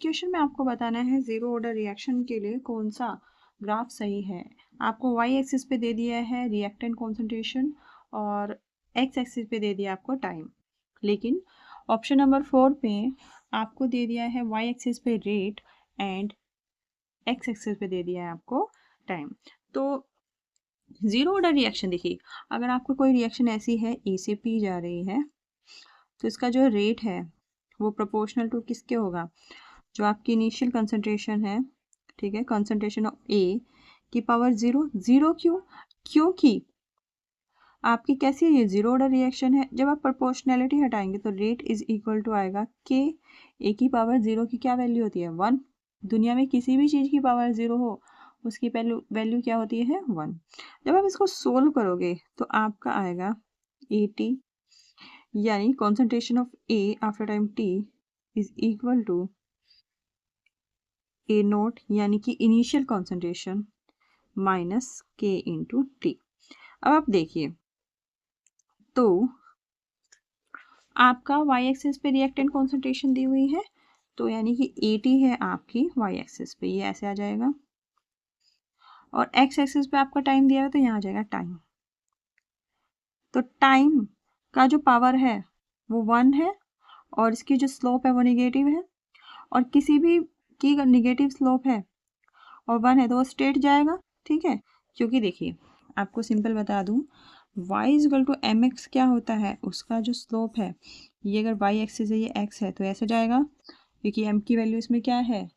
Question में आपको बताना है जीरो ऑर्डर रिएक्शन के लिए कौन सा ग्राफ सही है। आपको वाई एक्सिस पे दे दिया है रिएक्टेंट कॉन्सेंट्रेशन और एक्स एक्सिस पे दे दिया आपको टाइम, लेकिन ऑप्शन नंबर 4 पे आपको दे दिया है वाई एक्सिस पे रेट एंड एक्स एक्सिस पे दे दिया है आपको टाइम। तो जीरो ऑर्डर रिएक्शन देखिए, अगर आपको कोई रिएक्शन ऐसी है ए से पी जा रही है तो इसका जो रेट है वो प्रोपोर्शनल टू किसके होगा, जो आपकी इनिशियल कंसंट्रेशन है, ठीक है, कंसंट्रेशन ऑफ ए की पावर जीरो। जीरो क्यों? क्योंकि आपकी कैसी है ये जीरो ऑर्डर रिएक्शन है। जब आप प्रोपोर्शनैलिटी हटाएंगे तो रेट इज इक्वल टू आएगा के, ए की पावर जीरो की क्या वैल्यू होती है 1। दुनिया में किसी भी चीज़ की पावर जीरो हो उसकी वैल्यू क्या होती है 1। जब आप इसको सोल्व करोगे तो आपका आएगा 80, यानी concentration of A after time T is equal to A naught, यानी कि initial concentration minus K into T. अब आप देखिए तो आपका वाई एक्सिस पे रिएक्टेंट कॉन्सेंट्रेशन दी हुई है, तो यानी कि 80 है आपकी वाई एक्सिस पे, ये ऐसे आ जाएगा, और एक्स एक्सिस पे आपका टाइम दिया है तो यहाँ आ जाएगा टाइम। तो टाइम का जो पावर है वो 1 है और इसकी जो स्लोप है वो नेगेटिव है, और किसी भी की नेगेटिव स्लोप है और 1 है तो वो स्ट्रेट जाएगा, ठीक है। क्योंकि देखिए आपको सिंपल बता दूं, y is equal to M X क्या होता है, उसका जो स्लोप है, ये अगर y एक्सिस है ये x है तो ऐसे जाएगा, क्योंकि m की वैल्यू इसमें क्या है,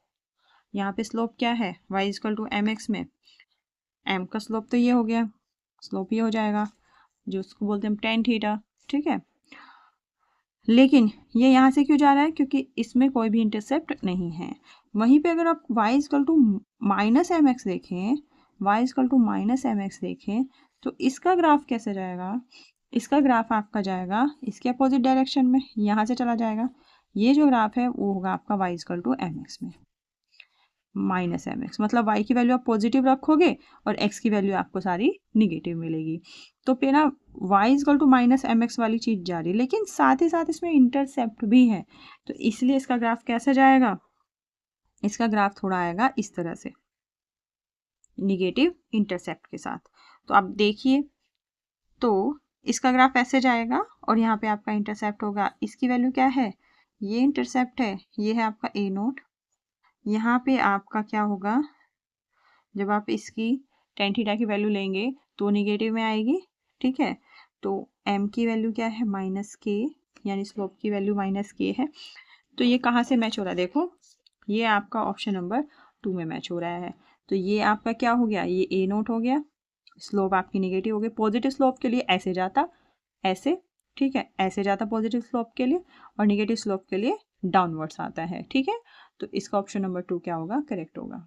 यहाँ पे स्लोप क्या है y is equal to M X में, m का स्लोप तो ये हो गया, स्लोप ये हो जाएगा जो उसको बोलते हैं tan थीटा, ठीक है। लेकिन ये यहाँ से क्यों जा रहा है, क्योंकि इसमें कोई भी इंटरसेप्ट नहीं है। वहीं पे अगर आप y is equal to minus M X देखें, y is equal to minus M X देखें तो इसका ग्राफ कैसे जाएगा, इसका ग्राफ आपका जाएगा इसके अपोजिट डायरेक्शन में, यहाँ से चला जाएगा। ये जो ग्राफ है वो होगा आपका y is equal to M X में माइनस एम एक्स, मतलब y की वैल्यू आप पॉजिटिव रखोगे और x की वैल्यू आपको सारी निगेटिव मिलेगी। तो फिर ना y is equal to minus M X वाली चीज़ जा रही है, लेकिन साथ ही साथ इसमें इंटरसेप्ट भी है, तो इसलिए इसका ग्राफ कैसे जाएगा, इसका ग्राफ थोड़ा आएगा इस तरह से निगेटिव इंटरसेप्ट के साथ। तो आप देखिए तो इसका ग्राफ ऐसे जाएगा और यहाँ पे आपका इंटरसेप्ट होगा, इसकी वैल्यू क्या है, ये इंटरसेप्ट है, ये है आपका ए नोट। यहाँ पे आपका क्या होगा, जब आप इसकी टेन थीटा की वैल्यू लेंगे तो निगेटिव में आएगी, ठीक है। तो m की वैल्यू क्या है माइनस के, यानी स्लोप की वैल्यू माइनस के है। तो ये कहाँ से मैच हो रहा है, देखो ये आपका ऑप्शन नंबर 2 में मैच हो रहा है। तो ये आपका क्या हो गया, ये ए नोट हो गया, स्लोप आपकी निगेटिव हो गई। पॉजिटिव स्लोप के लिए ऐसे जाता, ऐसे, ठीक है, ऐसे जाता पॉजिटिव स्लोप के लिए, और निगेटिव स्लोप के लिए डाउनवर्ड्स आता है, ठीक है। तो इसका ऑप्शन नंबर 2 क्या होगा, करेक्ट होगा।